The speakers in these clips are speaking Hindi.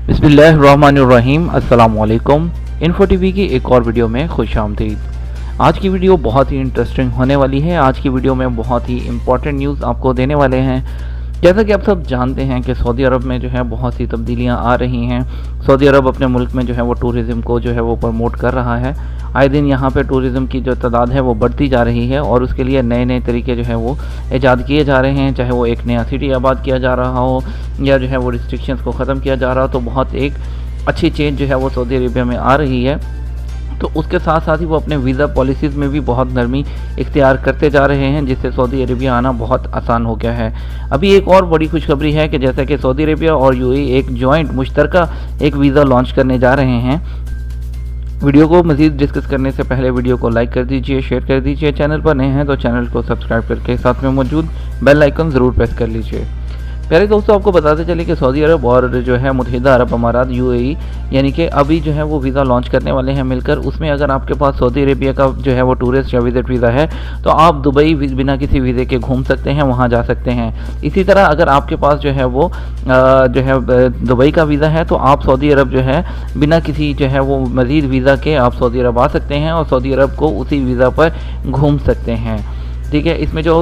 बिस्मिल्लाहिर्रहमानिर्रहीम। अस्सलाम वालेकुम। इन्फो टीवी की एक और वीडियो में खुशामदीद। आज की वीडियो बहुत ही इंटरेस्टिंग होने वाली है। आज की वीडियो में बहुत ही इंपॉर्टेंट न्यूज़ आपको देने वाले हैं। जैसा कि आप सब जानते हैं कि सऊदी अरब में जो है बहुत सी तब्दीलियां आ रही हैं। सऊदी अरब अपने मुल्क में जो है वो टूरिज़्म को जो है वो प्रमोट कर रहा है। आए दिन यहाँ पे टूरिज़्म की जो तादाद है वो बढ़ती जा रही है और उसके लिए नए नए तरीके जो है वो ईजाद किए जा रहे हैं। चाहे वो एक नया सिटी आबाद किया जा रहा हो या जो है वो रिस्ट्रिक्शंस को ख़त्म किया जा रहा हो, तो बहुत एक अच्छी चेंज जो है वो सऊदी अरेबिया में आ रही है। तो उसके साथ साथ ही वो अपने वीज़ा पॉलिसीज़ में भी बहुत नरमी इख्तियार करते जा रहे हैं, जिससे सऊदी अरेबिया आना बहुत आसान हो गया है। अभी एक और बड़ी खुशखबरी है कि जैसा कि सऊदी अरेबिया और यूएई एक जॉइंट मुश्तरका एक वीज़ा लॉन्च करने जा रहे हैं। वीडियो को मज़ीद डिस्कस करने से पहले वीडियो को लाइक कर दीजिए, शेयर कर दीजिए। चैनल पर नए हैं तो चैनल को सब्सक्राइब करके साथ में मौजूद बेल आइकन ज़रूर प्रेस कर लीजिए। प्यारे दोस्तों, आपको बताते चले कि सऊदी अरब और जो है मुत्तहिदा अरब अमारात यूएई यानी कि अभी जो है वो वीज़ा लॉन्च करने वाले हैं मिलकर। उसमें अगर आपके पास सऊदी अरेबिया का जो है वो टूरिस्ट या विजिट वीज़ा है तो आप दुबई बिना किसी वीज़े के घूम सकते हैं, वहाँ जा सकते हैं। इसी तरह अगर आपके पास जो है वो जो है दुबई का वीज़ा है तो आप सऊदी अरब जो है बिना किसी जो है वो मज़ीद वीज़ा के आप सऊदी अरब आ सकते हैं और सऊदी अरब को उसी वीज़ा पर घूम सकते हैं। ठीक है। इसमें जो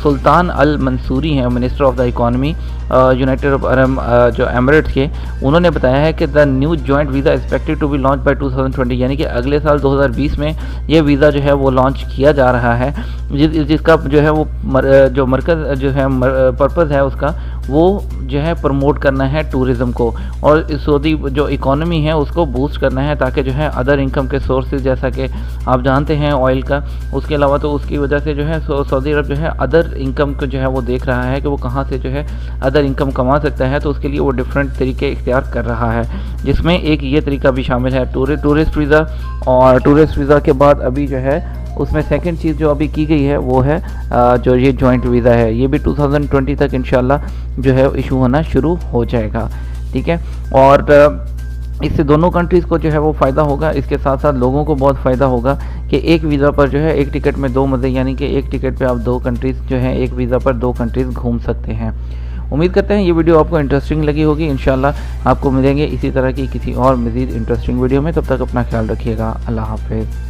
सुल्तान अल मंसूरी हैं, minister of the economy United Arab जो एमिरेट्स के, उन्होंने बताया है कि the new joint visa expected to be launch by 2020, यानी कि अगले साल 2020 में ये वीज़ा जो है वो लॉन्च किया जा रहा है। जिसका जो है वो जो मरकज़ जो है पर्पज़ है उसका वो जो है प्रमोट करना है टूरिज़्म को और सऊदी जो इकॉनमी है उसको बूस्ट करना है, ताकि जो है अदर इनकम के सोर्सेज जैसा कि आप जानते हैं ऑयल का, उसके अलावा तो उसकी वजह से जो है सऊदी अरब जो है अदर इनकम को जो है वो देख रहा है कि वो कहाँ से जो है अदर इनकम कमा सकता है। तो उसके लिए वो डिफरेंट तरीके इख्तियार कर रहा है, जिसमें एक ये तरीका भी शामिल है टूरिस्ट वीज़ा। और टूरिस्ट वीज़ा के बाद अभी जो है उसमें सेकंड चीज़ जो अभी की गई है वो है जो ये जॉइंट वीज़ा है, ये भी 2020 तक इंशाल्लाह जो है इशू होना शुरू हो जाएगा। ठीक है। और इससे दोनों कंट्रीज़ को जो है वो फ़ायदा होगा। इसके साथ साथ लोगों को बहुत फ़ायदा होगा कि एक वीज़ा पर जो है एक टिकट में दो मज़े, यानी कि एक टिकट पे आप दो कंट्रीज़ जो है एक वीज़ा पर दो कंट्रीज़ घूम सकते हैं। उम्मीद करते हैं ये वीडियो आपको इंटरेस्टिंग लगी होगी। इंशाल्लाह आपको मिलेंगे इसी तरह की किसी और मज़ीद इंटरेस्टिंग वीडियो में। तब तक अपना ख्याल रखिएगा। अल्लाह हाफ़िज़।